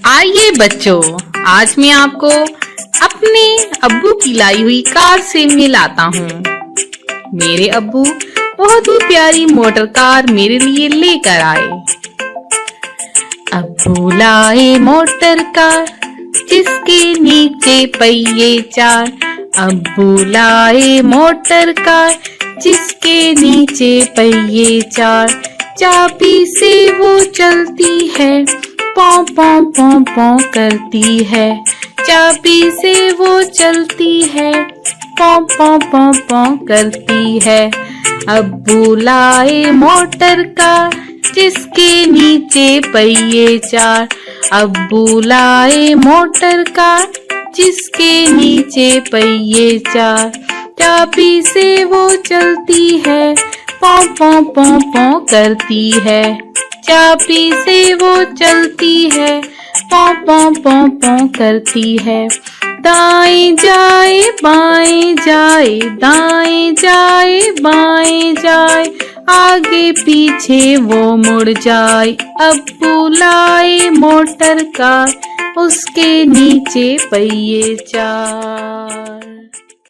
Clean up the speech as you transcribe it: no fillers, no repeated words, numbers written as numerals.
आइए बच्चों, आज मैं आपको अपने अब्बू की लाई हुई कार से मिलाता हूँ। मेरे अब्बू बहुत ही प्यारी मोटर कार मेरे लिए लेकर आए। अब्बू लाए मोटर कार जिसके नीचे पहिए चार। अब्बू लाए मोटर कार जिसके नीचे पहिए चार। चाबी से वो चलती है, पौ पौ पौ पौ करती है। चाबी से वो चलती है, पौ पौ पौ पौ करती है। अब्बू लाए मोटर कार जिसके नीचे पहिए चार। अब्बू लाए मोटर कार जिसके नीचे पहिए चार। चाबी से वो चलती है, पौ पौ पौ पौ करती है। चाबी से वो चलती है, पौ पौ पौ पौ करती है। दाएं जाए बाएं जाए, दाएं जाए बाएं जाए, आगे पीछे वो मुड़ जाए। अब्बू लाए मोटर कार उसके नीचे पहिए चार।